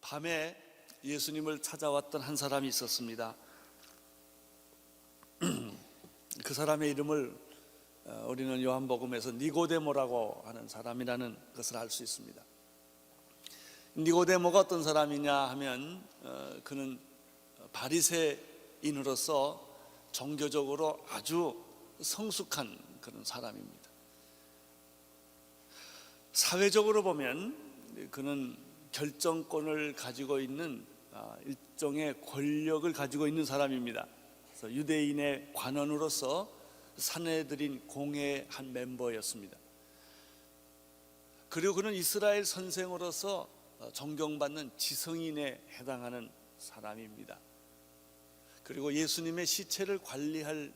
밤에 예수님을 찾아왔던 한 사람이 있었습니다. 그 사람의 이름을 우리는 요한복음에서 니고데모라고 하는 사람이라는 것을 알 수 있습니다. 니고데모가 어떤 사람이냐 하면 그는 바리새인으로서 종교적으로 아주 성숙한 그런 사람입니다. 사회적으로 보면 그는 결정권을 가지고 있는 일종의 권력을 가지고 있는 사람입니다. 그래서 유대인의 관원으로서 산헤드린 공회의 한 멤버였습니다. 그리고 그는 이스라엘 선생으로서 존경받는 지성인에 해당하는 사람입니다. 그리고 예수님의 시체를 관리할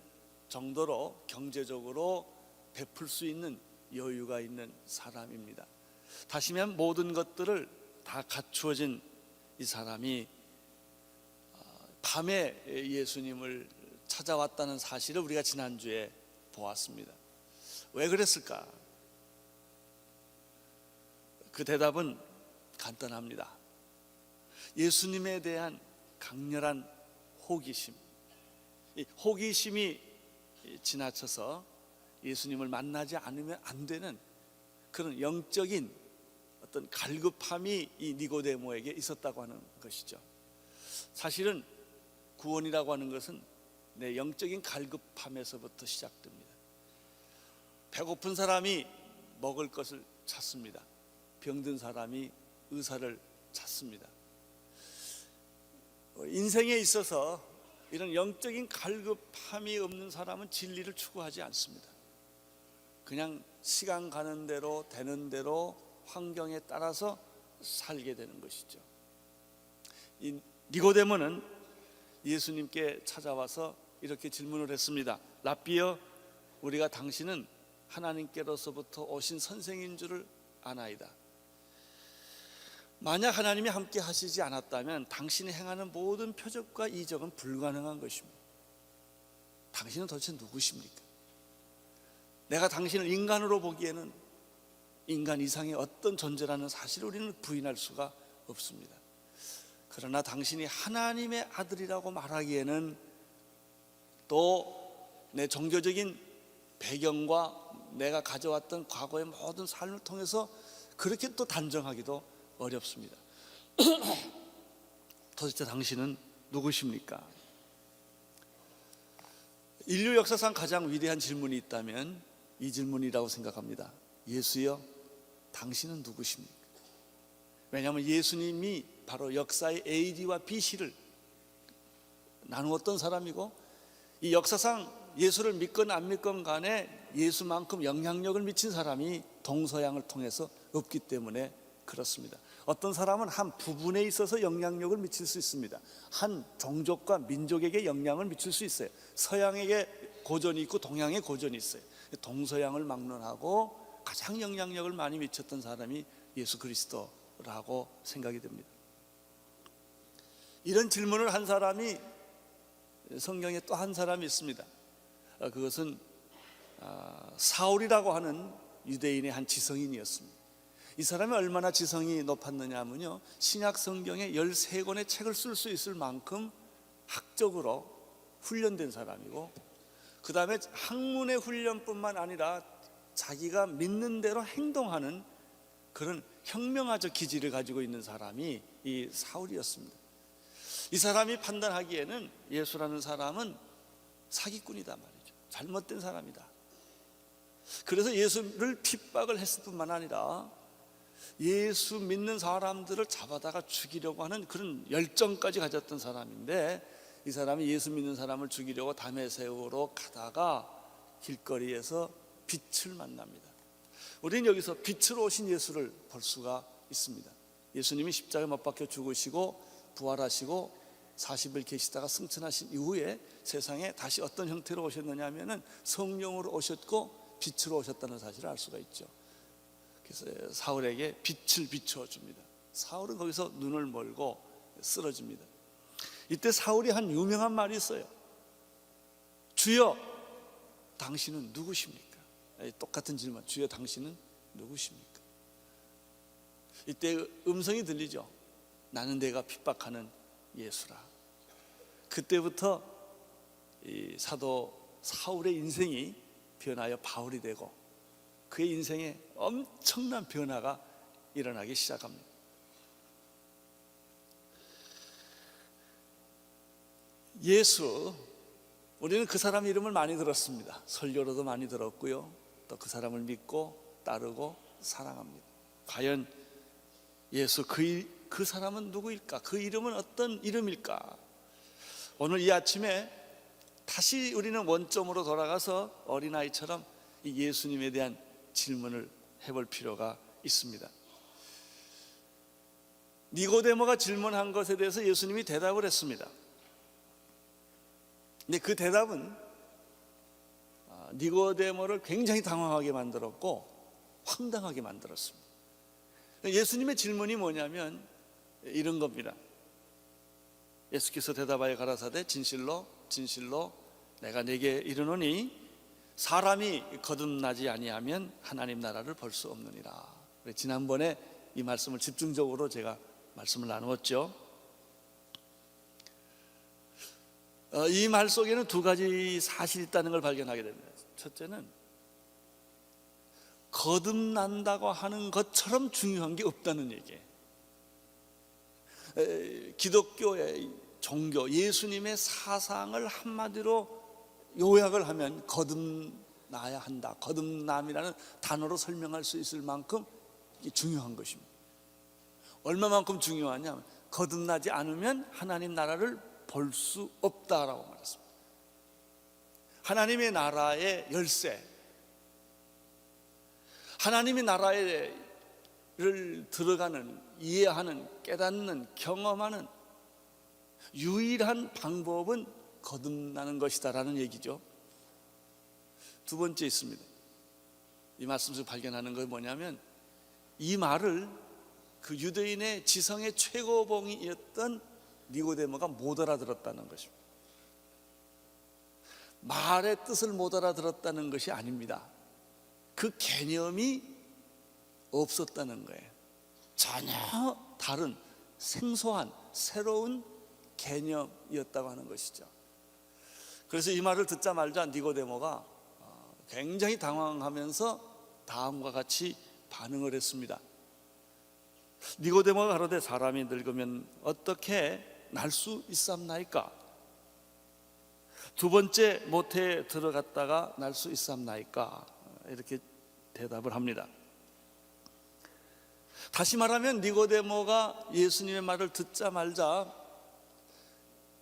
정도로 경제적으로 베풀 수 있는 여유가 있는 사람입니다. 다시 말하면 모든 것들을 다 갖추어진 이 사람이 밤에 예수님을 찾아왔다는 사실을 우리가 지난주에 보았습니다. 왜 그랬을까? 그 대답은 간단합니다. 예수님에 대한 강렬한 호기심, 이 호기심이 지나쳐서 예수님을 만나지 않으면 안 되는 그런 영적인 어떤 갈급함이 이 니고데모에게 있었다고 하는 것이죠. 사실은 구원이라고 하는 것은 내 영적인 갈급함에서부터 시작됩니다. 배고픈 사람이 먹을 것을 찾습니다. 병든 사람이 의사를 찾습니다. 인생에 있어서 이런 영적인 갈급함이 없는 사람은 진리를 추구하지 않습니다. 그냥 시간 가는 대로 되는 대로 환경에 따라서 살게 되는 것이죠. 이 니고데모는 예수님께 찾아와서 이렇게 질문을 했습니다. 랍비여, 우리가 당신은 하나님께로서부터 오신 선생인 줄을 아나이다. 만약 하나님이 함께 하시지 않았다면 당신이 행하는 모든 표적과 이적은 불가능한 것입니다. 당신은 도대체 누구십니까? 내가 당신을 인간으로 보기에는 인간 이상의 어떤 존재라는 사실을 우리는 부인할 수가 없습니다. 그러나 당신이 하나님의 아들이라고 말하기에는 또 내 종교적인 배경과 내가 가져왔던 과거의 모든 삶을 통해서 그렇게 또 단정하기도 어렵습니다. 도대체 당신은 누구십니까? 인류 역사상 가장 위대한 질문이 있다면 이 질문이라고 생각합니다. 예수여, 당신은 누구십니까? 왜냐하면 예수님이 바로 역사의 A와 B씨를 나누었던 사람이고, 이 역사상 예수를 믿건 안 믿건 간에 예수만큼 영향력을 미친 사람이 동서양을 통해서 없기 때문에 그렇습니다. 어떤 사람은 한 부분에 있어서 영향력을 미칠 수 있습니다. 한 종족과 민족에게 영향을 미칠 수 있어요. 서양에게 고전이 있고 동양에 고전이 있어요. 동서양을 막론하고 가장 영향력을 많이 미쳤던 사람이 예수 그리스도라고 생각이 됩니다. 이런 질문을 한 사람이 성경에 또 한 사람이 있습니다. 그것은 사울이라고 하는 유대인의 한 지성인이었습니다. 이 사람이 얼마나 지성이 높았느냐 하면요, 신약 성경에 13권의 책을 쓸 수 있을 만큼 학적으로 훈련된 사람이고, 그 다음에 학문의 훈련뿐만 아니라 자기가 믿는 대로 행동하는 그런 혁명화적 기질을 가지고 있는 사람이 이 사울이었습니다. 이 사람이 판단하기에는 예수라는 사람은 사기꾼이다 말이죠. 잘못된 사람이다. 그래서 예수를 핍박을 했을 뿐만 아니라 예수 믿는 사람들을 잡아다가 죽이려고 하는 그런 열정까지 가졌던 사람인데, 이 사람이 예수 믿는 사람을 죽이려고 다메섹으로 가다가 길거리에서 빛을 만납니다. 우리는 여기서 빛으로 오신 예수를 볼 수가 있습니다. 예수님이 십자가에 못 박혀 죽으시고 부활하시고 40일 계시다가 승천하신 이후에 세상에 다시 어떤 형태로 오셨느냐 하면은 성령으로 오셨고 빛으로 오셨다는 사실을 알 수가 있죠. 그래서 사울에게 빛을 비추어 줍니다. 사울은 거기서 눈을 멀고 쓰러집니다. 이때 사울이 한 유명한 말이 있어요. 주여, 당신은 누구십니까? 똑같은 질문. 주여, 당신은 누구십니까? 이때 음성이 들리죠. 나는 내가 핍박하는 예수라. 그때부터 이 사도 사울의 인생이 변하여 바울이 되고 그의 인생에 엄청난 변화가 일어나기 시작합니다. 예수, 우리는 그 사람 이름을 많이 들었습니다. 설교로도 많이 들었고요, 또 그 사람을 믿고 따르고 사랑합니다. 과연 예수, 그 사람은 누구일까? 그 이름은 어떤 이름일까? 오늘 이 아침에 다시 우리는 원점으로 돌아가서 어린아이처럼 이 예수님에 대한 질문을 해볼 필요가 있습니다. 니고데모가 질문한 것에 대해서 예수님이 대답을 했습니다. 근데 그 대답은 니고데모를 굉장히 당황하게 만들었고 황당하게 만들었습니다. 예수님의 질문이 뭐냐면 이런 겁니다. 예수께서 대답하여 가라사대 진실로 진실로 내가 네게 이르노니 사람이 거듭나지 아니하면 하나님 나라를 볼 수 없느니라. 지난번에 이 말씀을 집중적으로 제가 말씀을 나누었죠. 이 말 속에는 두 가지 사실이 있다는 걸 발견하게 됩니다. 첫째는 거듭난다고 하는 것처럼 중요한 게 없다는 얘기예요. 기독교의 종교, 예수님의 사상을 한마디로 요약을 하면 거듭나야 한다, 거듭남이라는 단어로 설명할 수 있을 만큼 중요한 것입니다. 얼마만큼 중요하냐면 거듭나지 않으면 하나님 나라를 볼 수 없다라고 말했습니다. 하나님의 나라의 열쇠, 하나님의 나라를 들어가는, 이해하는, 깨닫는, 경험하는 유일한 방법은 거듭나는 것이다라는 얘기죠. 두 번째 있습니다. 이 말씀에서 발견하는 건 뭐냐면 이 말을 그 유대인의 지성의 최고봉이었던 니고데모가 못 알아들었다는 것입니다. 말의 뜻을 못 알아들었다는 것이 아닙니다. 그 개념이 없었다는 거예요. 전혀 다른 생소한 새로운 개념이었다고 하는 것이죠. 그래서 이 말을 듣자마자 니고데모가 굉장히 당황하면서 다음과 같이 반응을 했습니다. 니고데모가 가로되 사람이 늙으면 어떻게 날 수 있사옵나이까? 두 번째 모태에 들어갔다가 날 수 있사옵나이까? 이렇게 대답을 합니다. 다시 말하면 니고데모가 예수님의 말을 듣자 말자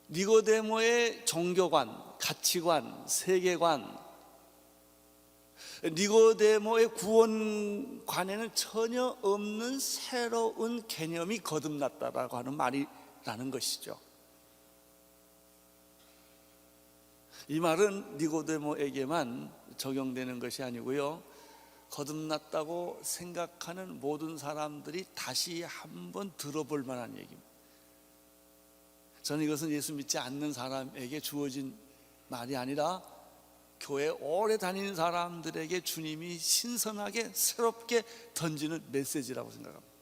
니고데모의 종교관, 가치관, 세계관, 니고데모의 구원관에는 전혀 없는 새로운 개념이 거듭났다라고 하는 말이라는 것이죠. 이 말은 니고데모에게만 적용되는 것이 아니고요, 거듭났다고 생각하는 모든 사람들이 다시 한번 들어볼 만한 얘기입니다. 저는 이것은 예수 믿지 않는 사람에게 주어진 말이 아니라 교회 오래 다니는 사람들에게 주님이 신선하게 새롭게 던지는 메시지라고 생각합니다.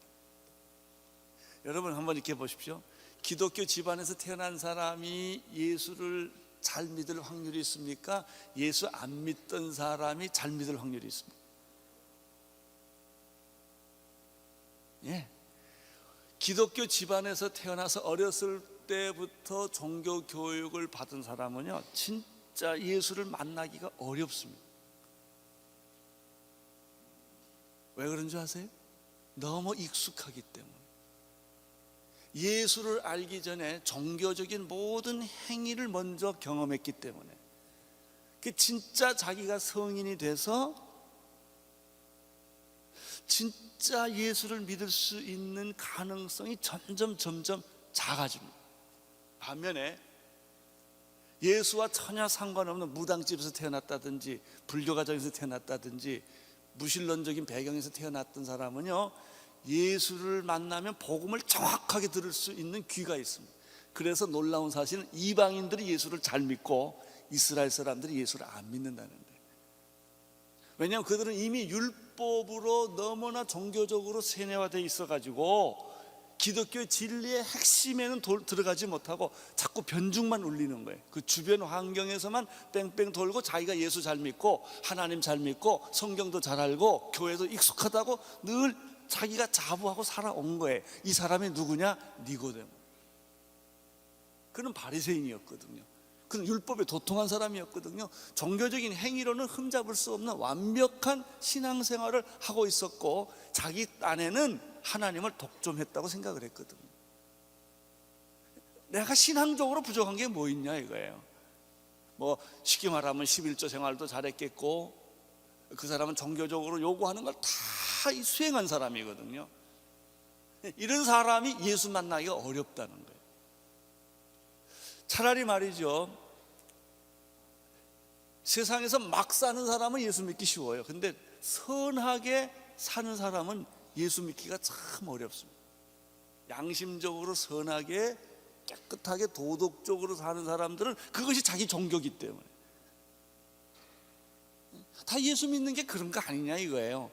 여러분 한번 이렇게 보십시오. 기독교 집안에서 태어난 사람이 예수를 잘 믿을 확률이 있습니까? 예수 안 믿던 사람이 잘 믿을 확률이 있습니다. 예. 기독교 집안에서 태어나서 어렸을 때부터 종교 교육을 받은 사람은요, 진짜 예수를 만나기가 어렵습니다. 왜 그런 줄 아세요? 너무 익숙하기 때문에. 예수를 알기 전에 종교적인 모든 행위를 먼저 경험했기 때문에, 그 진짜 자기가 성인이 돼서 진짜 예수를 믿을 수 있는 가능성이 점점 작아집니다. 반면에 예수와 전혀 상관없는 무당집에서 태어났다든지 불교 가정에서 태어났다든지 무신론적인 배경에서 태어났던 사람은요, 예수를 만나면 복음을 정확하게 들을 수 있는 귀가 있습니다. 그래서 놀라운 사실은 이방인들이 예수를 잘 믿고 이스라엘 사람들이 예수를 안 믿는다는 거예요. 왜냐하면 그들은 이미 율법으로 너무나 종교적으로 세뇌화되어 있어가지고 기독교의 진리의 핵심에는 들어가지 못하고 자꾸 변죽만 울리는 거예요. 그 주변 환경에서만 뺑뺑 돌고 자기가 예수 잘 믿고 하나님 잘 믿고 성경도 잘 알고 교회도 익숙하다고 늘 자기가 자부하고 살아온 거예요. 이 사람이 누구냐? 니고데모. 그는 바리새인이었거든요. 그는 율법에 도통한 사람이었거든요. 종교적인 행위로는 흠잡을 수 없는 완벽한 신앙생활을 하고 있었고 자기 딴에는 하나님을 독점했다고 생각을 했거든요. 내가 신앙적으로 부족한 게 뭐 있냐 이거예요. 뭐 쉽게 말하면 11조 생활도 잘했겠고 그 사람은 종교적으로 요구하는 걸 다 수행한 사람이거든요. 이런 사람이 예수 만나기가 어렵다는 거예요. 차라리 말이죠, 세상에서 막 사는 사람은 예수 믿기 쉬워요. 근데 선하게 사는 사람은 예수 믿기가 참 어렵습니다. 양심적으로 선하게 깨끗하게 도덕적으로 사는 사람들은 그것이 자기 종교기 때문에 다 예수 믿는 게 그런 거 아니냐 이거예요.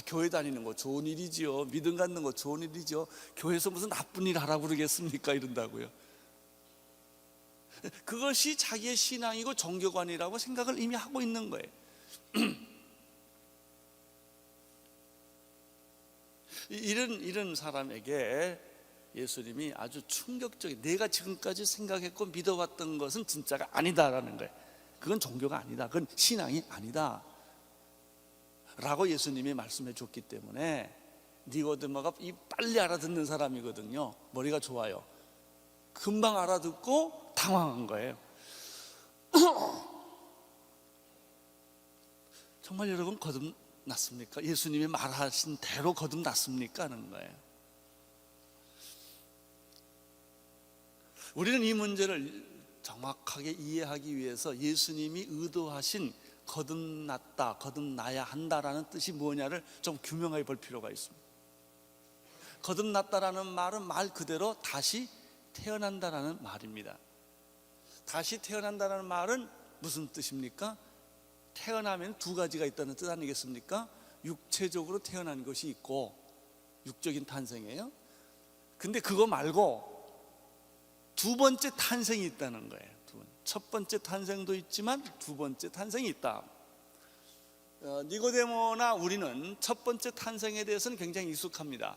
교회 다니는 거 좋은 일이지요. 믿음 갖는 거 좋은 일이죠. 교회에서 무슨 나쁜 일 하라고 그러겠습니까? 이런다고요. 그것이 자기의 신앙이고 종교관이라고 생각을 이미 하고 있는 거예요. 이런 사람에게 예수님이 아주 충격적인, 내가 지금까지 생각했고 믿어왔던 것은 진짜가 아니다라는 거예요. 그건 종교가 아니다, 그건 신앙이 아니다 라고 예수님이 말씀해 줬기 때문에 니고데모가 빨리 알아듣는 사람이거든요. 머리가 좋아요. 금방 알아듣고 당황한 거예요. 정말 여러분 거듭났습니까? 예수님이 말하신 대로 거듭났습니까? 하는 거예요. 우리는 이 문제를 정확하게 이해하기 위해서 예수님이 의도하신 거듭났다, 거듭나야 한다라는 뜻이 뭐냐를 좀 규명해 볼 필요가 있습니다. 거듭났다라는 말은 말 그대로 다시 태어난다라는 말입니다. 다시 태어난다는 말은 무슨 뜻입니까? 태어나면 두 가지가 있다는 뜻 아니겠습니까? 육체적으로 태어난 것이 있고 육적인 탄생이에요. 근데 그거 말고 두 번째 탄생이 있다는 거예요. 첫 번째 탄생도 있지만 두 번째 탄생이 있다. 니고데모나 우리는 첫 번째 탄생에 대해서는 굉장히 익숙합니다.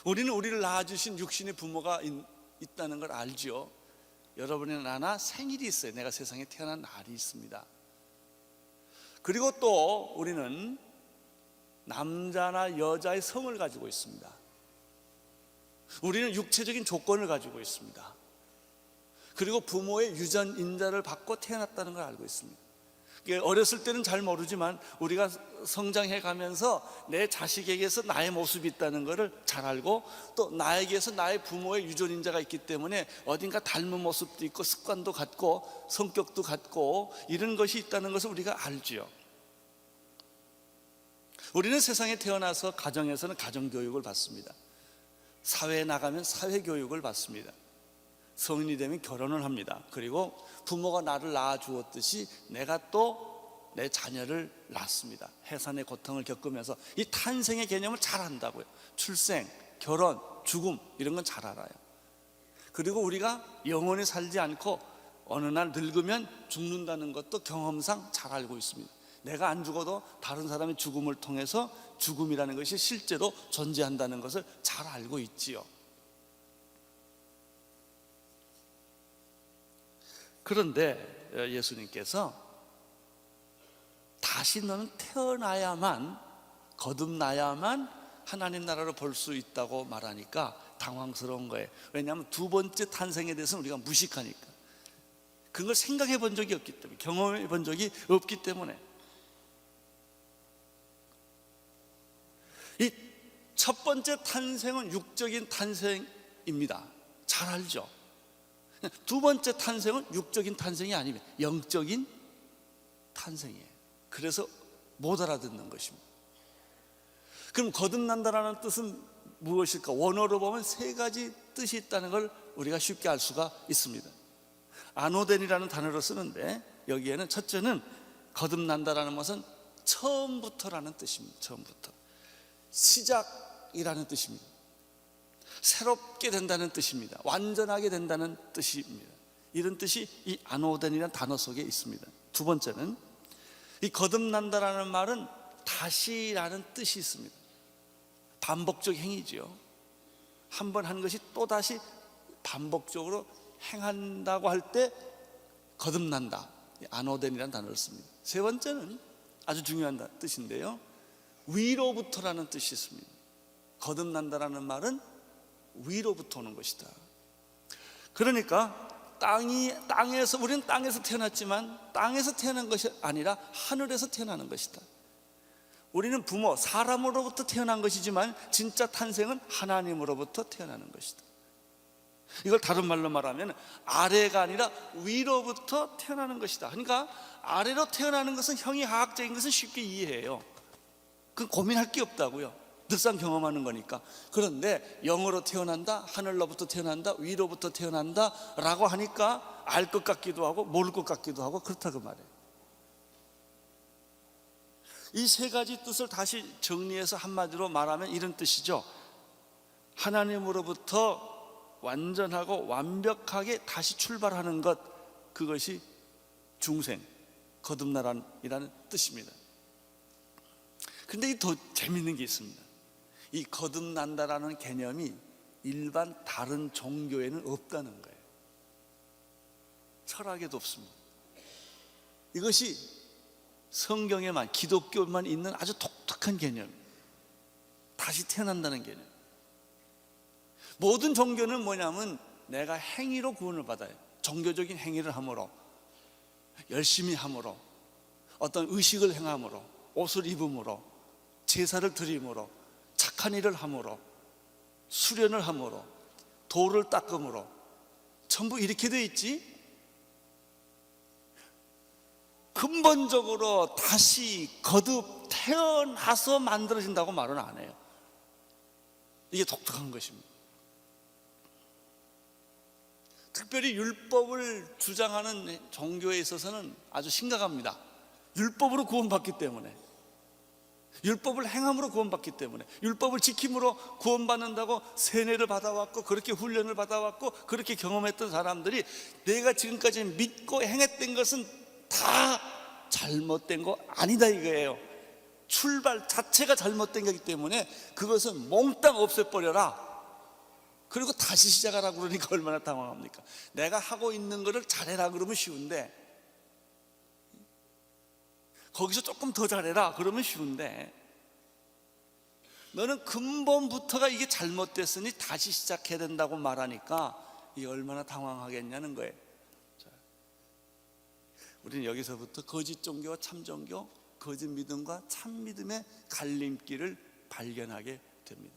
우리는 우리를 낳아주신 육신의 부모가 있다는 걸 알죠. 여러분이나 나나 생일이 있어요. 내가 세상에 태어난 날이 있습니다. 그리고 또 우리는 남자나 여자의 성을 가지고 있습니다. 우리는 육체적인 조건을 가지고 있습니다. 그리고 부모의 유전인자를 받고 태어났다는 걸 알고 있습니다. 어렸을 때는 잘 모르지만 우리가 성장해 가면서 내 자식에게서 나의 모습이 있다는 것을 잘 알고 또 나에게서 나의 부모의 유전인자가 있기 때문에 어딘가 닮은 모습도 있고 습관도 같고 성격도 같고 이런 것이 있다는 것을 우리가 알지요. 우리는 세상에 태어나서 가정에서는 가정교육을 받습니다. 사회에 나가면 사회교육을 받습니다. 성인이 되면 결혼을 합니다. 그리고 부모가 나를 낳아주었듯이 내가 또 내 자녀를 낳습니다. 해산의 고통을 겪으면서 이 탄생의 개념을 잘 안다고요. 출생, 결혼, 죽음 이런 건 잘 알아요. 그리고 우리가 영원히 살지 않고 어느 날 늙으면 죽는다는 것도 경험상 잘 알고 있습니다. 내가 안 죽어도 다른 사람의 죽음을 통해서 죽음이라는 것이 실제로 존재한다는 것을 잘 알고 있지요. 그런데 예수님께서 다시 너는 태어나야만, 거듭나야만 하나님 나라를 볼 수 있다고 말하니까 당황스러운 거예요. 왜냐하면 두 번째 탄생에 대해서는 우리가 무식하니까, 그걸 생각해 본 적이 없기 때문에, 경험해 본 적이 없기 때문에. 이 첫 번째 탄생은 육적인 탄생입니다. 잘 알죠? 두 번째 탄생은 육적인 탄생이 아니면 영적인 탄생이에요. 그래서 못 알아듣는 것입니다. 그럼 거듭난다라는 뜻은 무엇일까? 원어로 보면 세 가지 뜻이 있다는 걸 우리가 쉽게 알 수가 있습니다. 아노덴이라는 단어를 쓰는데 여기에는 첫째는 거듭난다라는 것은 처음부터라는 뜻입니다. 처음부터. 시작, 완벽이라는 뜻입니다. 새롭게 된다는 뜻입니다. 완전하게 된다는 뜻입니다. 이런 뜻이 이 아노덴이라는 단어 속에 있습니다. 두 번째는 이 거듭난다라는 말은 다시라는 뜻이 있습니다. 반복적 행위지요. 한 번 한 것이 또다시 반복적으로 행한다고 할 때 거듭난다, 아노덴이라는 단어를 씁니다. 세 번째는 아주 중요한 뜻인데요, 위로부터라는 뜻이 있습니다. 거듭난다라는 말은 위로부터 오는 것이다. 그러니까 땅에서, 우리는 땅에서 태어났지만 땅에서 태어난 것이 아니라 하늘에서 태어나는 것이다. 우리는 부모, 사람으로부터 태어난 것이지만 진짜 탄생은 하나님으로부터 태어나는 것이다. 이걸 다른 말로 말하면 아래가 아니라 위로부터 태어나는 것이다. 그러니까 아래로 태어나는 것은 형이하학적인 것은 쉽게 이해해요. 그건 고민할 게 없다고요. 늘상 경험하는 거니까. 그런데 영으로 태어난다, 하늘로부터 태어난다, 위로부터 태어난다 라고 하니까 알 것 같기도 하고 모를 것 같기도 하고 그렇다고 말해요. 이 세 가지 뜻을 다시 정리해서 한마디로 말하면 이런 뜻이죠. 하나님으로부터 완전하고 완벽하게 다시 출발하는 것, 그것이 중생, 거듭나라는 뜻입니다. 근데 더 재밌는 게 있습니다. 이 거듭난다라는 개념이 일반 다른 종교에는 없다는 거예요. 철학에도 없습니다. 이것이 성경에만, 기독교만 있는 아주 독특한 개념, 다시 태어난다는 개념. 모든 종교는 뭐냐면 내가 행위로 구원을 받아요. 종교적인 행위를 함으로, 열심히 함으로, 어떤 의식을 행함으로, 옷을 입음으로, 제사를 드림으로, 착한 일을 함으로, 수련을 함으로, 돌을 닦음으로, 전부 이렇게 돼 있지. 근본적으로 다시 거듭 태어나서 만들어진다고 말은 안 해요. 이게 독특한 것입니다. 특별히 율법을 주장하는 종교에 있어서는 아주 심각합니다. 율법으로 구원받기 때문에, 율법을 행함으로 구원받기 때문에, 율법을 지킴으로 구원받는다고 세뇌를 받아왔고 그렇게 훈련을 받아왔고 그렇게 경험했던 사람들이 내가 지금까지 믿고 행했던 것은 다 잘못된 거 아니다 이거예요. 출발 자체가 잘못된 거기 때문에 그것은 몽땅 없애버려라, 그리고 다시 시작하라고 그러니까 얼마나 당황합니까? 내가 하고 있는 거를 잘해라 그러면 쉬운데, 거기서 조금 더 잘해라 그러면 쉬운데, 너는 근본부터가 이게 잘못됐으니 다시 시작해야 된다고 말하니까 이게 얼마나 당황하겠냐는 거예요. 우리는 여기서부터 거짓 종교와 참 종교, 거짓 믿음과 참 믿음의 갈림길을 발견하게 됩니다.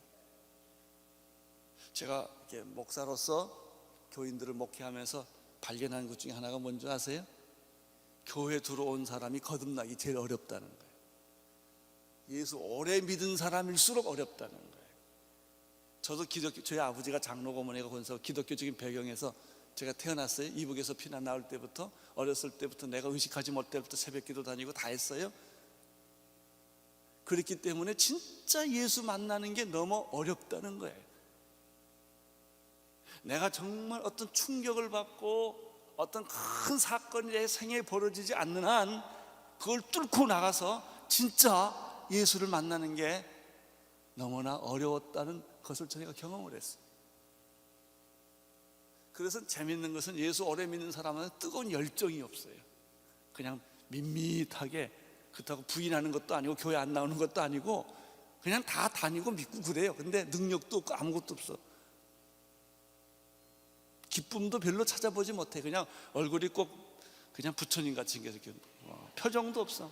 제가 이렇게 목사로서 교인들을 목회하면서 발견한 것 중에 하나가 뭔지 아세요? 교회 들어온 사람이 거듭나기 제일 어렵다는 거예요. 예수 오래 믿은 사람일수록 어렵다는 거예요. 저도 저희 아버지가 장로 고모니가 권사, 기독교적인 배경에서 제가 태어났어요. 이북에서 피난 나올 때부터, 어렸을 때부터 내가 의식하지 못할 때부터 새벽기도 다니고 다 했어요. 그렇기 때문에 진짜 예수 만나는 게 너무 어렵다는 거예요. 내가 정말 어떤 충격을 받고 어떤 큰 사건이 내 생애에 벌어지지 않는 한 그걸 뚫고 나가서 진짜 예수를 만나는 게 너무나 어려웠다는 것을 저희가 경험을 했어요. 그래서 재밌는 것은 예수 오래 믿는 사람은 뜨거운 열정이 없어요. 그냥 밋밋하게, 그렇다고 부인하는 것도 아니고 교회 안 나오는 것도 아니고 그냥 다 다니고 믿고 그래요. 근데 능력도 없고 아무것도 없어. 기쁨도 별로 찾아보지 못해. 그냥 얼굴이 꼭 그냥 부처님 같이 생겨서 표정도 없어.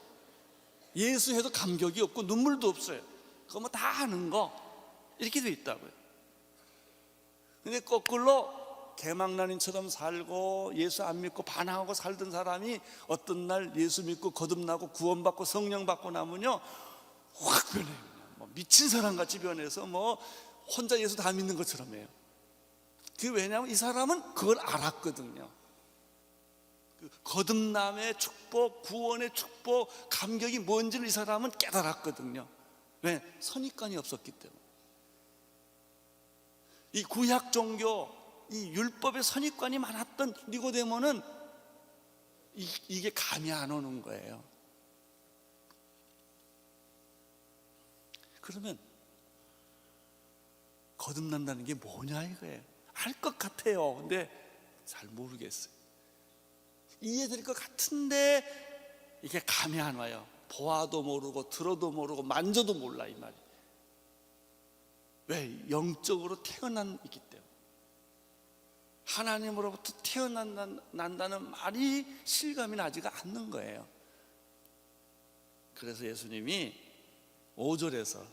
예수 해도 감격이 없고 눈물도 없어요. 그거 뭐 다 하는 거 이렇게 돼 있다고요. 근데 거꾸로 개망난인처럼 살고 예수 안 믿고 반항하고 살던 사람이 어떤 날 예수 믿고 거듭나고 구원받고 성령 받고 나면요 확 변해요. 뭐 미친 사람같이 변해서 뭐 혼자 예수 다 믿는 것처럼 해요. 그게 왜냐하면 이 사람은 그걸 알았거든요. 그 거듭남의 축복, 구원의 축복, 감격이 뭔지를 이 사람은 깨달았거든요. 왜? 선입관이 없었기 때문에. 이 구약 종교, 이 율법의 선입관이 많았던 니고데모는 이게 감이 안 오는 거예요. 그러면 거듭난다는 게 뭐냐 이거예요. 알 것 같아요. 근데 잘 모르겠어요. 이해될 것 같은데 이게 감이 안 와요. 보아도 모르고 들어도 모르고 만져도 몰라 이 말이. 왜? 영적으로 태어났기 때문에. 하나님으로부터 태어난다는 말이 실감이 나지가 않는 거예요. 그래서 예수님이 5절에서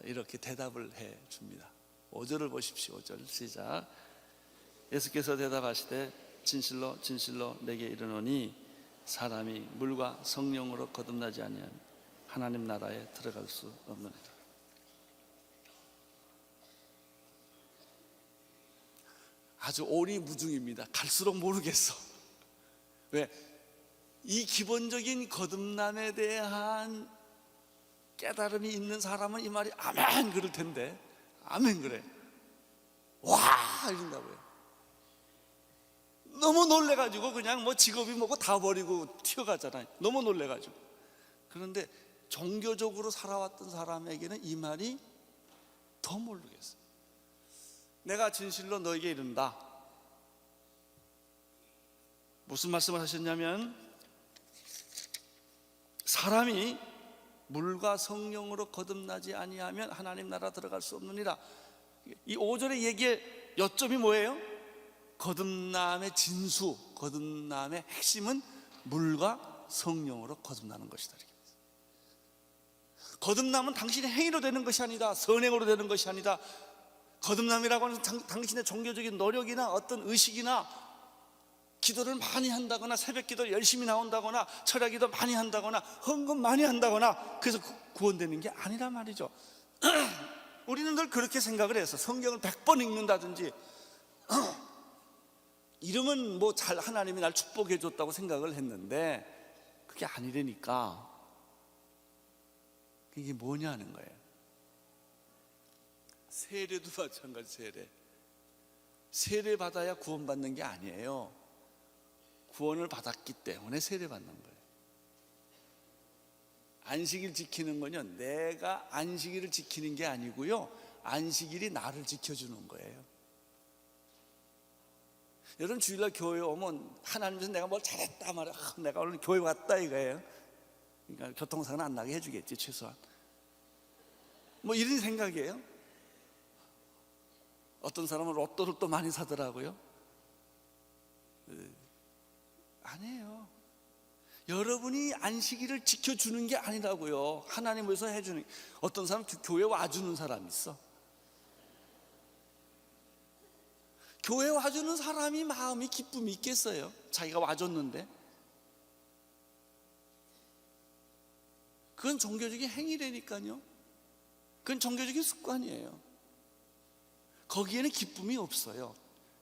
이렇게 대답을 해 줍니다. 5절을 보십시오. 5절 시작. 예수께서 대답하시되 진실로 진실로 내게 이르노니 사람이 물과 성령으로 거듭나지 아니하면 하나님 나라에 들어갈 수 없느니라. 아주 오리무중입니다. 갈수록 모르겠어. 왜? 이 기본적인 거듭남에 대한 깨달음이 있는 사람은 이 말이 아멘 그럴 텐데, 아멘 그래. 와 이런다고요. 너무 놀래가지고 그냥 뭐 직업이 뭐고 다 버리고 튀어가잖아요. 너무 놀래가지고. 그런데 종교적으로 살아왔던 사람에게는 이 말이 더 모르겠어요. 내가 진실로 너에게 이른다. 무슨 말씀을 하셨냐면 사람이 물과 성령으로 거듭나지 아니하면 하나님 나라 들어갈 수 없느니라. 이 5절의 얘기의 요점이 뭐예요? 거듭남의 진수, 거듭남의 핵심은 물과 성령으로 거듭나는 것이다. 거듭남은 당신의 행위로 되는 것이 아니다. 선행으로 되는 것이 아니다. 거듭남이라고 하는 당신의 종교적인 노력이나 어떤 의식이나 기도를 많이 한다거나 새벽 기도를 열심히 나온다거나 철야기도 많이 한다거나 헌금 많이 한다거나 그래서 구원되는 게 아니란 말이죠. 우리는 늘 그렇게 생각을 해서 성경을 100번 읽는다든지 이러면 뭐 잘 하나님이 날 축복해 줬다고 생각을 했는데 그게 아니라니까. 이게 뭐냐는 거예요. 세례도 마찬가지. 세례 받아야 구원받는 게 아니에요. 구원을 받았기 때문에 세례 받는 거예요. 안식일 지키는 건요, 내가 안식일을 지키는 게 아니고요, 안식일이 나를 지켜주는 거예요. 여러분 주일날 교회 오면 하나님께서 내가 뭘 잘했다 말이야. 내가 오늘 교회 왔다 이거예요. 그러니까 교통사고는 안 나게 해주겠지 최소한. 뭐 이런 생각이에요. 어떤 사람은 로또를 또 많이 사더라고요. 아니에요. 여러분이 안식일을 지켜주는 게 아니라고요. 하나님께서 해주는. 어떤 사람 교회 와주는 사람이 있어. 교회 와주는 사람이 마음이 기쁨이 있겠어요? 자기가 와줬는데. 그건 종교적인 행위라니까요. 그건 종교적인 습관이에요. 거기에는 기쁨이 없어요.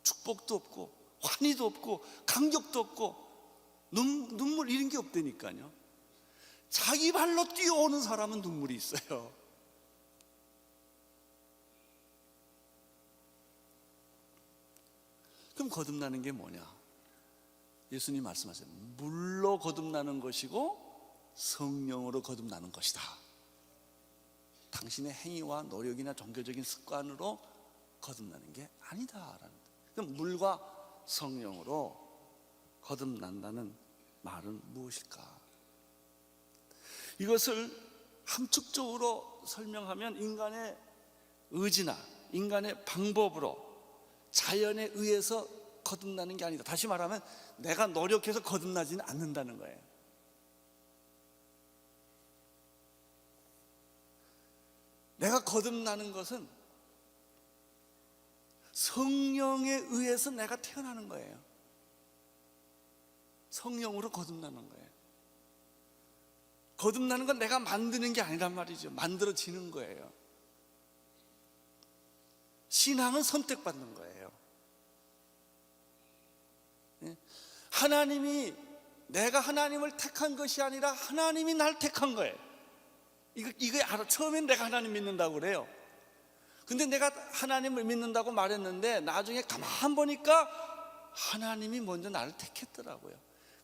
축복도 없고 환희도 없고 감격도 없고 눈물 이런 게 없다니까요. 자기 발로 뛰어오는 사람은 눈물이 있어요. 그럼 거듭나는 게 뭐냐? 예수님 말씀하세요. 물로 거듭나는 것이고 성령으로 거듭나는 것이다. 당신의 행위와 노력이나 종교적인 습관으로 거듭나는 게 아니다라는. 그럼 물과 성령으로 거듭난다는 말은 무엇일까? 이것을 함축적으로 설명하면 인간의 의지나 인간의 방법으로 자연에 의해서 거듭나는 게 아니다. 다시 말하면 내가 노력해서 거듭나지는 않는다는 거예요. 내가 거듭나는 것은 성령에 의해서 내가 태어나는 거예요. 성령으로 거듭나는 거예요. 거듭나는 건 내가 만드는 게 아니란 말이죠. 만들어지는 거예요. 신앙은 선택받는 거예요. 하나님이, 내가 하나님을 택한 것이 아니라 하나님이 날 택한 거예요. 이거 알아. 처음엔 내가 하나님 믿는다고 그래요. 근데 내가 하나님을 믿는다고 말했는데 나중에 가만 보니까 하나님이 먼저 나를 택했더라고요.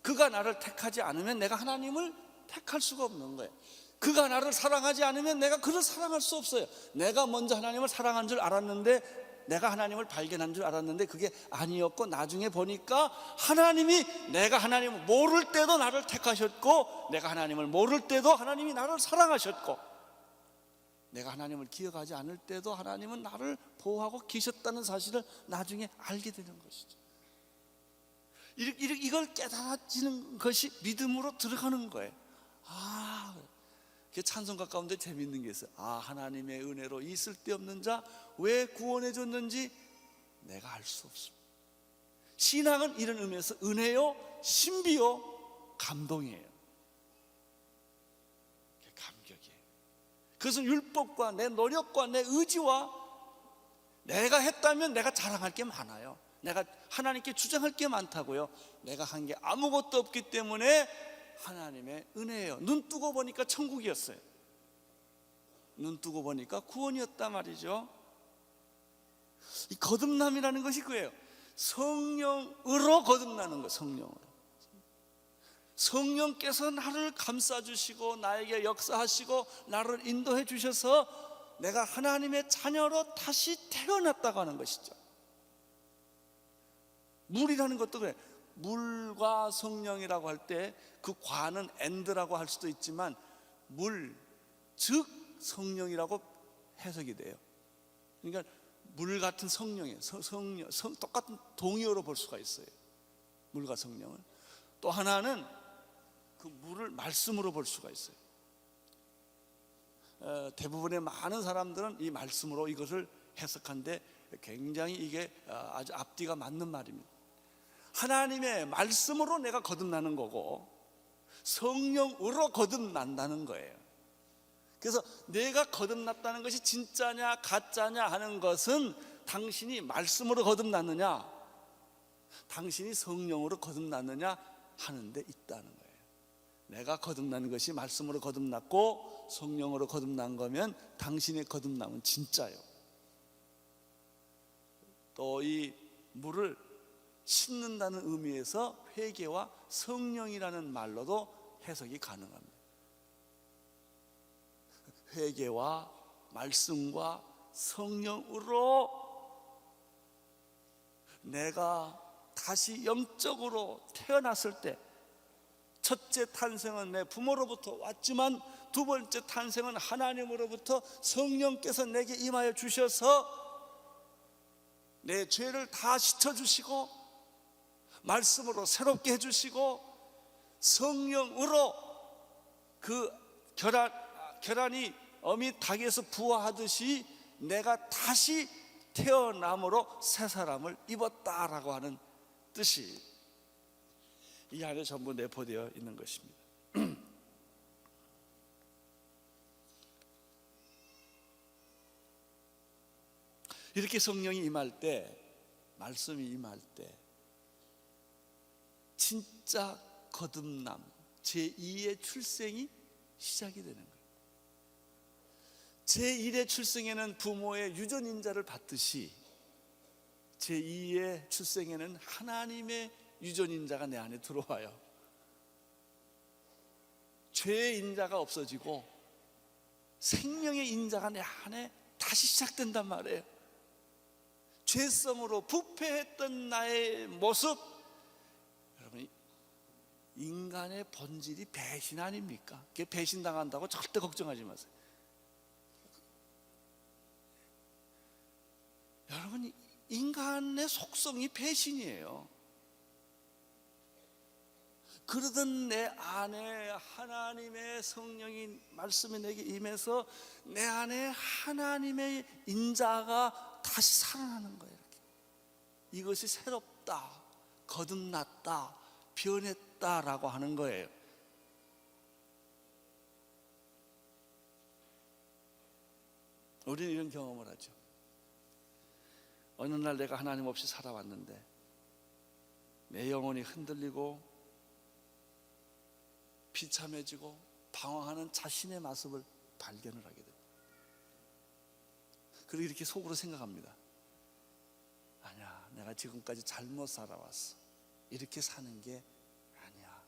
그가 나를 택하지 않으면 내가 하나님을 택할 수가 없는 거예요. 그가 나를 사랑하지 않으면 내가 그를 사랑할 수 없어요. 내가 먼저 하나님을 사랑한 줄 알았는데, 내가 하나님을 발견한 줄 알았는데 그게 아니었고, 나중에 보니까 하나님이, 내가 하나님을 모를 때도 나를 택하셨고, 내가 하나님을 모를 때도 하나님이 나를 사랑하셨고, 내가 하나님을 기억하지 않을 때도 하나님은 나를 보호하고 계셨다는 사실을 나중에 알게 되는 것이죠. 이걸 깨달아지는 것이 믿음으로 들어가는 거예요. 찬송가 가운데 재밌는 게 있어요. 하나님의 은혜로 이 쓸데없는 자 왜 구원해 줬는지 내가 알 수 없습니다. 신앙은 이런 의미에서 은혜요, 신비요, 감동이에요. 감격이에요. 그것은 율법과 내 노력과 내 의지와 내가 했다면 내가 자랑할 게 많아요. 내가 하나님께 주장할 게 많다고요. 내가 한 게 아무것도 없기 때문에 하나님의 은혜예요. 눈 뜨고 보니까 천국이었어요. 눈 뜨고 보니까 구원이었단 말이죠. 이 거듭남이라는 것이 그예요. 성령으로 거듭나는 거. 성령으로. 성령께서 나를 감싸주시고 나에게 역사하시고 나를 인도해 주셔서 내가 하나님의 자녀로 다시 태어났다고 하는 것이죠. 물이라는 것도 그래. 물과 성령이라고 할 때 그 과는 and라고 할 수도 있지만 물, 즉 성령이라고 해석이 돼요. 그러니까 물 같은 성령이에요. 똑같은 동의어로 볼 수가 있어요. 물과 성령을. 또 하나는 그 물을 말씀으로 볼 수가 있어요. 대부분의 많은 사람들은 이 말씀으로 이것을 해석하는데 굉장히 이게 아주 앞뒤가 맞는 말입니다. 하나님의 말씀으로 내가 거듭나는 거고 성령으로 거듭난다는 거예요. 그래서 내가 거듭났다는 것이 진짜냐 가짜냐 하는 것은 당신이 말씀으로 거듭났느냐, 당신이 성령으로 거듭났느냐 하는 데 있다는 거예요. 내가 거듭나는 것이 말씀으로 거듭났고 성령으로 거듭난 거면 당신의 거듭남은 진짜요. 또 이 물을 씻는다는 의미에서 회개와 성령이라는 말로도 해석이 가능합니다. 회개와 말씀과 성령으로 내가 다시 영적으로 태어났을 때, 첫째 탄생은 내 부모로부터 왔지만 두 번째 탄생은 하나님으로부터 성령께서 내게 임하여 주셔서 내 죄를 다 씻어주시고 말씀으로 새롭게 해주시고 성령으로 그 계란이 어미 닭에서 부화하듯이 내가 다시 태어남으로 새 사람을 입었다라고 하는 뜻이 이 안에 전부 내포되어 있는 것입니다. 이렇게 성령이 임할 때, 말씀이 임할 때 진짜 거듭남, 제2의 출생이 시작이 되는 거예요. 제1의 출생에는 부모의 유전인자를 받듯이 제2의 출생에는 하나님의 유전인자가 내 안에 들어와요. 죄의 인자가 없어지고 생명의 인자가 내 안에 다시 시작된단 말이에요. 죄성으로 부패했던 나의 모습, 여러분, 인간의 본질이 배신 아닙니까? 그게 배신당한다고 절대 걱정하지 마세요. 여러분, 인간의 속성이 배신이에요. 그러던 내 안에 하나님의 성령이 말씀이 내게 임해서 내 안에 하나님의 인자가 다시 살아나는 거예요. 이렇게. 이것이 새롭다, 거듭났다, 변했다라고 하는 거예요. 우리는 이런 경험을 하죠. 어느 날 내가 하나님 없이 살아왔는데 내 영혼이 흔들리고 비참해지고 방황하는 자신의 모습을 발견을 하게 됩니다. 그리고 이렇게 속으로 생각합니다. 아니야, 내가 지금까지 잘못 살아왔어. 이렇게 사는 게 아니야.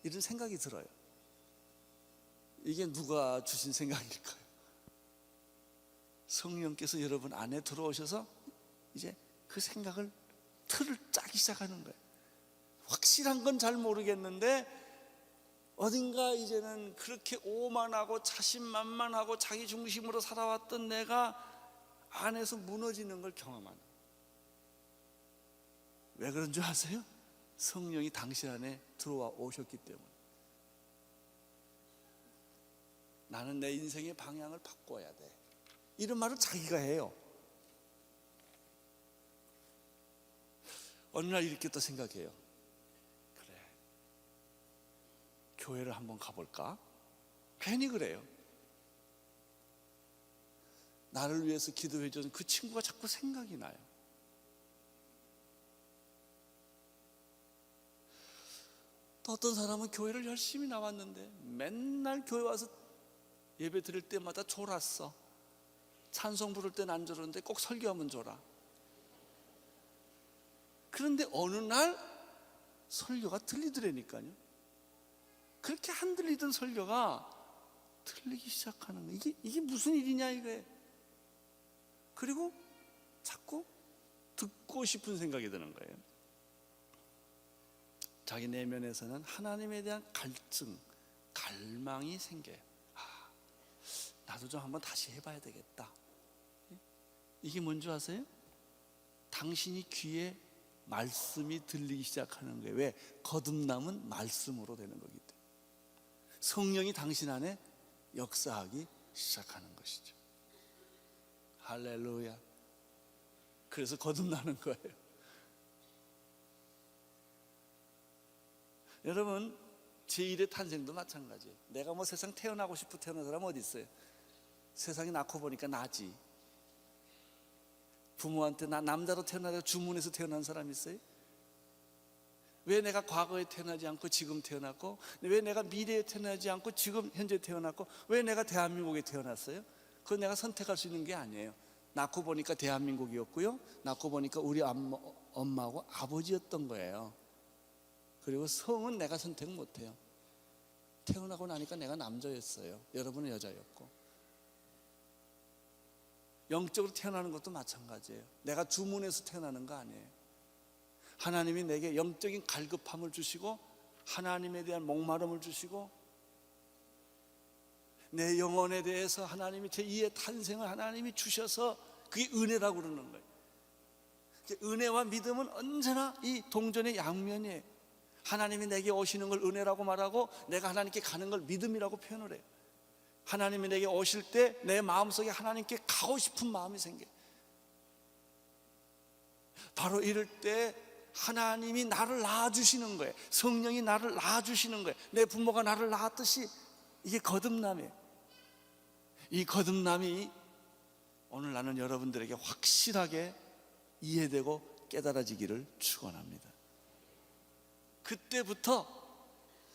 이런 생각이 들어요. 이게 누가 주신 생각일까요? 성령께서 여러분 안에 들어오셔서 이제 그 생각을 틀을 짜기 시작하는 거예요. 확실한 건 잘 모르겠는데 어딘가 이제는 그렇게 오만하고 자신만만하고 자기 중심으로 살아왔던 내가 안에서 무너지는 걸 경험하는. 왜 그런 줄 아세요? 성령이 당신 안에 들어와 오셨기 때문에. 나는 내 인생의 방향을 바꿔야 돼, 이런 말을 자기가 해요. 어느 날 이렇게 또 생각해요. 그래, 교회를 한번 가볼까? 괜히 그래요. 나를 위해서 기도해 준 그 친구가 자꾸 생각이 나요. 또 어떤 사람은 교회를 열심히 나왔는데 맨날 교회 와서 예배 드릴 때마다 졸았어. 찬송 부를 때는 안 졸았는데 꼭 설교하면 졸아. 그런데 어느 날 설교가 들리더라니까요. 그렇게 안 들리던 설교가 들리기 시작하는 거예요. 이게 무슨 일이냐 이거예요. 그리고 자꾸 듣고 싶은 생각이 드는 거예요. 자기 내면에서는 하나님에 대한 갈증, 갈망이 생겨요. 나도 좀 한번 다시 해봐야 되겠다. 이게 뭔지 아세요? 당신이 귀에 말씀이 들리기 시작하는 거예요. 왜? 거듭남은 말씀으로 되는 거기 때문에. 성령이 당신 안에 역사하기 시작하는 것이죠. 할렐루야. 그래서 거듭나는 거예요. 여러분, 제1의 탄생도 마찬가지예요. 내가 뭐 세상 태어나고 싶어 태어난 사람 어디 있어요? 세상에 낳고 보니까 나지. 부모한테 나 남자로 태어나서 주문해서 태어난 사람 있어요? 왜 내가 과거에 태어나지 않고 지금 태어났고, 왜 내가 미래에 태어나지 않고 지금 현재 태어났고, 왜 내가 대한민국에 태어났어요? 그건 내가 선택할 수 있는 게 아니에요. 낳고 보니까 대한민국이었고요, 낳고 보니까 우리 엄마하고 아버지였던 거예요. 그리고 성은 내가 선택 못해요. 태어나고 나니까 내가 남자였어요. 여러분은 여자였고. 영적으로 태어나는 것도 마찬가지예요. 내가 주문해서 태어나는 거 아니에요. 하나님이 내게 영적인 갈급함을 주시고 하나님에 대한 목마름을 주시고 내 영혼에 대해서 하나님이 제2의 탄생을 하나님이 주셔서 그게 은혜라고 그러는 거예요. 은혜와 믿음은 언제나 이 동전의 양면이에요. 하나님이 내게 오시는 걸 은혜라고 말하고 내가 하나님께 가는 걸 믿음이라고 표현을 해요. 하나님이 내게 오실 때 내 마음속에 하나님께 가고 싶은 마음이 생겨요. 바로 이럴 때 하나님이 나를 낳아주시는 거예요. 성령이 나를 낳아주시는 거예요. 내 부모가 나를 낳았듯이 이게 거듭남이에요. 이 거듭남이 오늘 나는 여러분들에게 확실하게 이해되고 깨달아지기를 축원합니다. 그때부터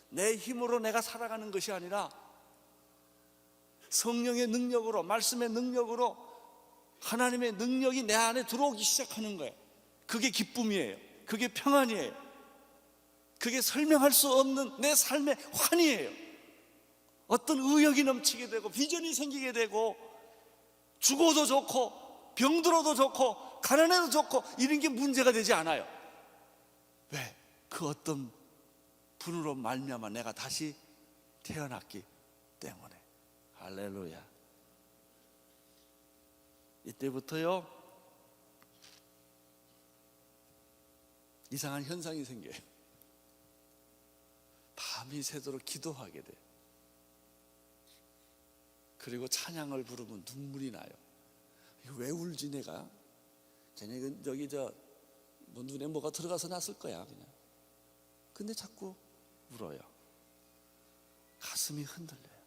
내 힘으로 내가 살아가는 것이 아니라 성령의 능력으로, 말씀의 능력으로 하나님의 능력이 내 안에 들어오기 시작하는 거예요. 그게 기쁨이에요. 그게 평안이에요. 그게 설명할 수 없는 내 삶의 환희예요. 어떤 의욕이 넘치게 되고 비전이 생기게 되고 죽어도 좋고 병들어도 좋고 가난해도 좋고 이런 게 문제가 되지 않아요. 왜? 그 어떤 분으로 말미암아 내가 다시 태어났기 때문에. 할렐루야. 이때부터요 이상한 현상이 생겨요. 밤이 새도록 기도하게 돼요. 그리고 찬양을 부르면 눈물이 나요. 이거 왜 울지 내가? 걔네 저기 뭐 눈에 뭐가 들어가서 났을 거야 그냥. 근데 자꾸 울어요. 가슴이 흔들려요.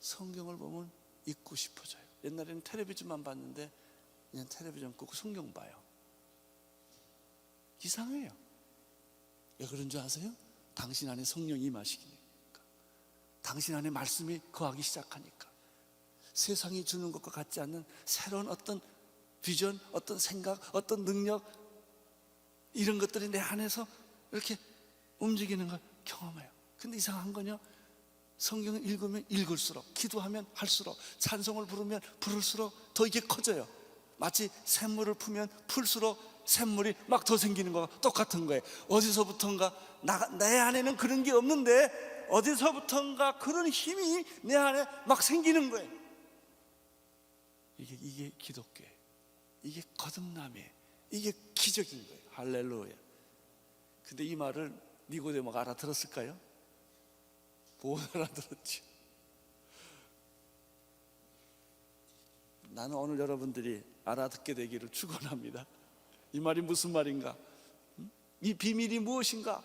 성경을 보면 읽고 싶어져요. 옛날에는 텔레비전만 봤는데 그냥 텔레비전 끄고 성경 봐요. 이상해요. 왜 그런 줄 아세요? 당신 안에 성령이 임하시니까. 당신 안에 말씀이 거하기 시작하니까. 세상이 주는 것과 같지 않는 새로운 어떤 비전, 어떤 생각, 어떤 능력, 이런 것들이 내 안에서 이렇게 움직이는 걸 경험해요. 근데 이상한 건요, 성경을 읽으면 읽을수록, 기도하면 할수록, 찬송을 부르면 부를수록 더 이게 커져요. 마치 샘물을 풀면 풀수록 샘물이 막 더 생기는 거와 똑같은 거예요. 어디서부턴가 내 안에는 그런 게 없는데 어디서부턴가 그런 힘이 내 안에 막 생기는 거예요. 이게 기독교예요. 이게 거듭남이에요. 이게 기적인 거예요. 할렐루야. 근데 이 말을 니고데모가 알아들었을까요? 못 알아들었죠. 나는 오늘 여러분들이 알아듣게 되기를 축원합니다. 이 말이 무슨 말인가? 이 비밀이 무엇인가?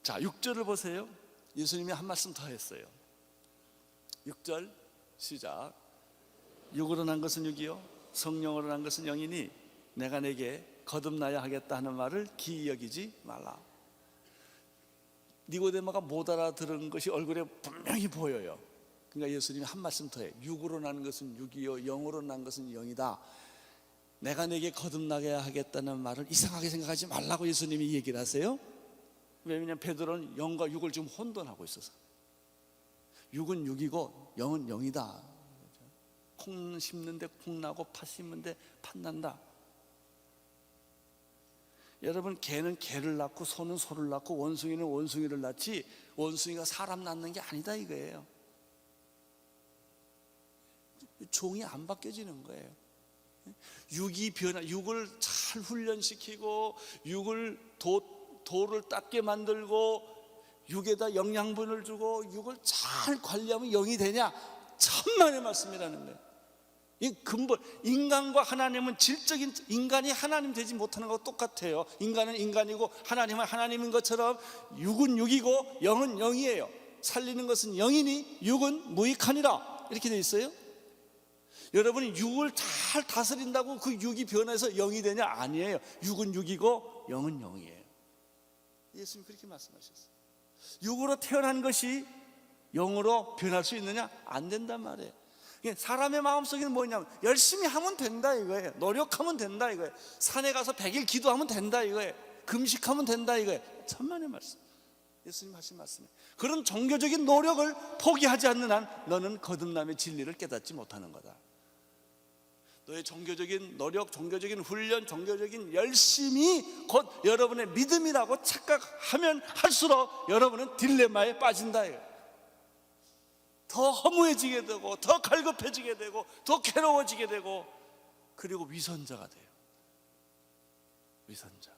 자, 6절을 보세요. 예수님이 한 말씀 더 했어요. 6절 시작. 육으로 난 것은 육이요 성령으로 난 것은 영이니 내가 내게 거듭나야 하겠다 하는 말을 기이 여기지 말라. 니고데모가 못 알아들은 것이 얼굴에 분명히 보여요. 그러니까 예수님이 한 말씀 더 해. 육으로 난 것은 육이요 영으로 난 것은 영이다. 내가 내게 거듭나게 하겠다는 말을 이상하게 생각하지 말라고 예수님이 얘기를 하세요. 왜냐하면 베드로는 영과 육을 지금 혼돈하고 있어서. 육은 육이고 영은 영이다. 콩 심는데 콩 나고 팥 심는데 팥 난다. 여러분, 개는 개를 낳고 소는 소를 낳고 원숭이는 원숭이를 낳지 원숭이가 사람 낳는 게 아니다 이거예요. 종이 안 바뀌어지는 거예요. 육을 잘 훈련시키고 육을 돌을 닦게 만들고 육에다 영양분을 주고 육을 잘 관리하면 영이 되냐? 천만의 말씀이라는 거예요. 이 근본, 인간과 하나님은 질적인, 인간이 하나님 되지 못하는 것과 똑같아요. 인간은 인간이고 하나님은 하나님인 것처럼 육은 육이고 영은 영이에요. 살리는 것은 영이니 육은 무익하니라 이렇게 돼 있어요. 여러분이 육을 잘 다스린다고 그 육이 변해서 영이 되냐? 아니에요. 육은 육이고 영은 영이에요. 예수님 그렇게 말씀하셨어요. 육으로 태어난 것이 영으로 변할 수 있느냐? 안 된단 말이에요. 사람의 마음속에는 뭐냐면 열심히 하면 된다 이거예요. 노력하면 된다 이거예요. 산에 가서 100일 기도하면 된다 이거예요. 금식하면 된다 이거예요. 천만의 말씀. 예수님 하신 말씀이에요. 그런 종교적인 노력을 포기하지 않는 한 너는 거듭남의 진리를 깨닫지 못하는 거다. 너의 종교적인 노력, 종교적인 훈련, 종교적인 열심이 곧 여러분의 믿음이라고 착각하면 할수록 여러분은 딜레마에 빠진다 이거예요. 더 허무해지게 되고 더 갈급해지게 되고 더 괴로워지게 되고 그리고 위선자가 돼요. 위선자.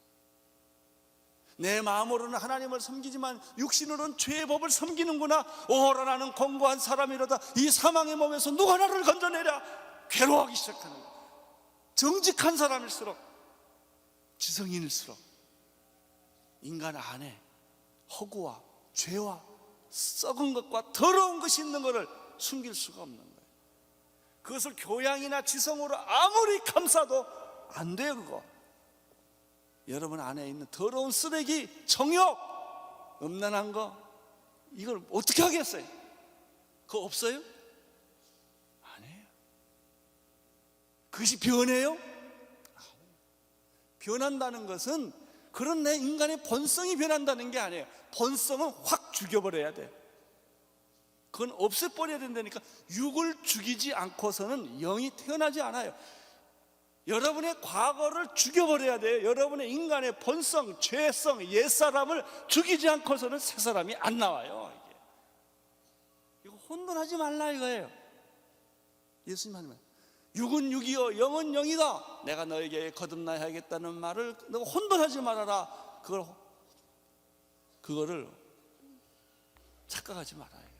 내 마음으로는 하나님을 섬기지만 육신으로는 죄의 법을 섬기는구나. 오호라 나는 공고한 사람이로다. 이 사망의 몸에서 누가 나를 건져내랴. 괴로워하기 시작하는 거예요. 정직한 사람일수록, 지성인일수록 인간 안에 허구와 죄와 썩은 것과 더러운 것이 있는 것을 숨길 수가 없는 거예요. 그것을 교양이나 지성으로 아무리 감싸도 안 돼요. 그거 여러분 안에 있는 더러운 쓰레기, 정욕, 음란한 거, 이걸 어떻게 하겠어요? 그거 없어요? 아니에요. 그것이 변해요? 변한다는 것은 그런 내 인간의 본성이 변한다는 게 아니에요. 본성은 확 죽여버려야 돼요. 그건 없애버려야 된다니까. 육을 죽이지 않고서는 영이 태어나지 않아요. 여러분의 과거를 죽여버려야 돼요. 여러분의 인간의 본성, 죄성, 옛사람을 죽이지 않고서는 새 사람이 안 나와요. 이거 혼돈하지 말라 이거예요. 예수님 하는 말, 육은 육이요 영은 영이다. 내가 너에게 거듭나야 하겠다는 말을 너 혼돈하지 말아라. 그거를 착각하지 말아요.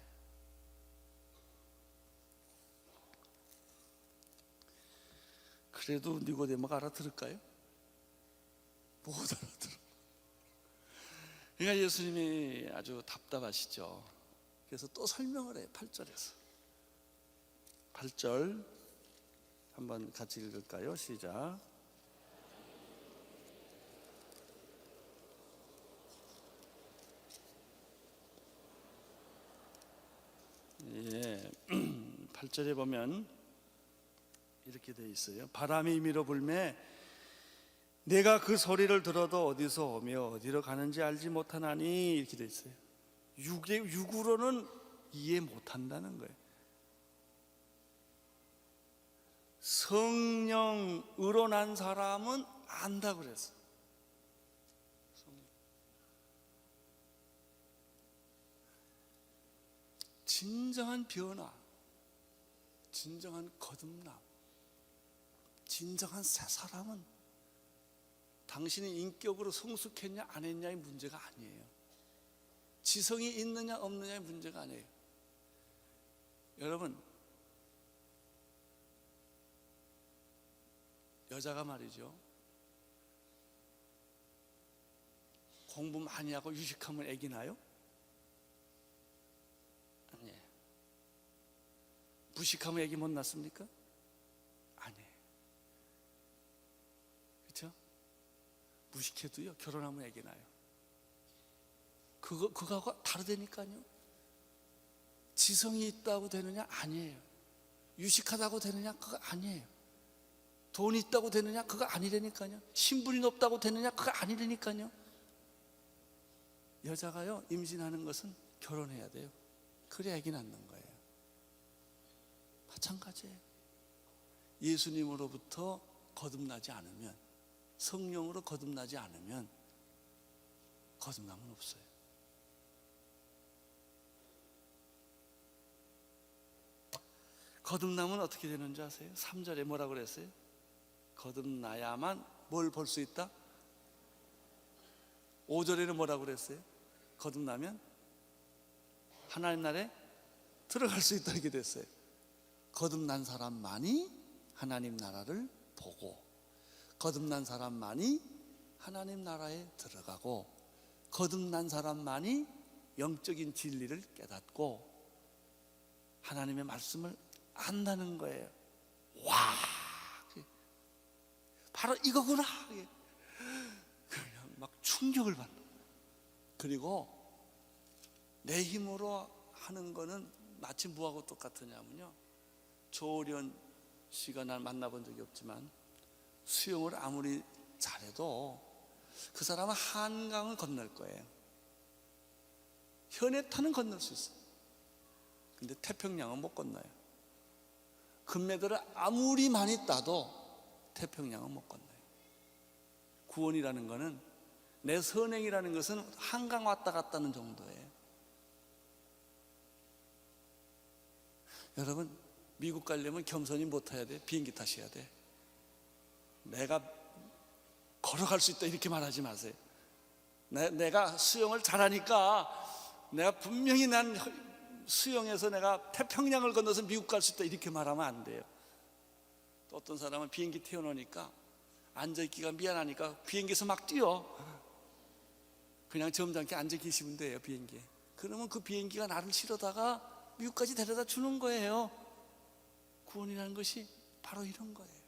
그래도 니고데모가 알아들을까요? 못 알아들어. 그러니까 예수님이 아주 답답하시죠. 그래서 또 설명을 해요. 8절에서 8절 한번 같이 읽을까요? 시작. 8절에 보면 이렇게 되어 있어요. 바람이 임의로 불매 내가 그 소리를 들어도 어디서 오며 어디로 가는지 알지 못하나니, 이렇게 되어 있어요. 육으로는 이해 못한다는 거예요. 성령으로 난 사람은 안다 그랬어. 진정한 변화, 진정한 거듭남, 진정한 새 사람은 당신이 인격으로 성숙했냐 안 했냐의 문제가 아니에요. 지성이 있느냐 없느냐의 문제가 아니에요. 여러분, 여자가 말이죠, 공부 많이 하고 유식하면 애기 나요? 아니에요. 무식하면 애기 못 낳습니까? 아니에요. 그렇죠? 무식해도요, 결혼하면 애기 나요. 그거하고 다르다니까요. 지성이 있다고 되느냐? 아니에요. 유식하다고 되느냐? 그거 아니에요. 돈이 있다고 되느냐? 그거 아니라니까요. 신분이 높다고 되느냐? 그거 아니라니까요. 여자가요, 임신하는 것은 결혼해야 돼요. 그래야 애기 낳는 거예요. 마찬가지예요. 예수님으로부터 거듭나지 않으면, 성령으로 거듭나지 않으면 거듭남은 없어요. 거듭남은 어떻게 되는 줄 아세요? 3절에 뭐라고 그랬어요? 거듭나야만 뭘 볼 수 있다? 5절에는 뭐라고 그랬어요? 거듭나면 하나님 나라에 들어갈 수 있다, 이렇게 됐어요. 거듭난 사람만이 하나님 나라를 보고, 거듭난 사람만이 하나님 나라에 들어가고, 거듭난 사람만이 영적인 진리를 깨닫고 하나님의 말씀을 안다는 거예요. 와, 바로 이거구나. 그냥 막 충격을 받는. 그리고 내 힘으로 하는 거는 마치 뭐하고 똑같으냐면요, 조련 씨가 날 만나본 적이 없지만 수영을 아무리 잘해도 그 사람은 한강을 건널 거예요. 현해탄은 건널 수 있어요. 근데 태평양은 못 건너요. 금메달을 아무리 많이 따도 태평양은 못 건너요. 구원이라는 거는, 내 선행이라는 것은 한강 왔다 갔다 하는 정도예요. 여러분, 미국 가려면 겸손히 못 타야 돼. 비행기 타셔야 돼. 내가 걸어갈 수 있다 이렇게 말하지 마세요. 내가 수영을 잘하니까 내가 분명히 난 수영해서 내가 태평양을 건너서 미국 갈 수 있다 이렇게 말하면 안 돼요. 또 어떤 사람은 비행기 태워놓으니까 앉아있기가 미안하니까 비행기에서 막 뛰어. 그냥 점잖게 앉아 계시면 돼요, 비행기에. 그러면 그 비행기가 나를 실어다가 미국까지 데려다 주는 거예요. 구원이라는 것이 바로 이런 거예요.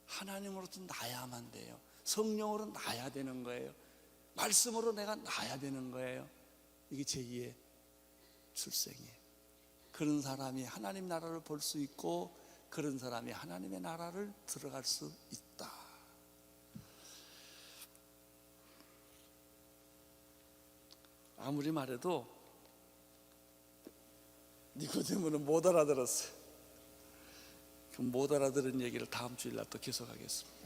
하나님으로부터 나야만 돼요. 성령으로 나야 되는 거예요. 말씀으로 내가 나야 되는 거예요. 이게 제2의 출생이에요. 그런 사람이 하나님 나라를 볼 수 있고, 그런 사람이 하나님의 나라를 들어갈 수 있다. 아무리 말해도 니고데모는 못 알아들었어요. 그 못 알아들은 얘기를 다음 주일날 또 계속하겠습니다.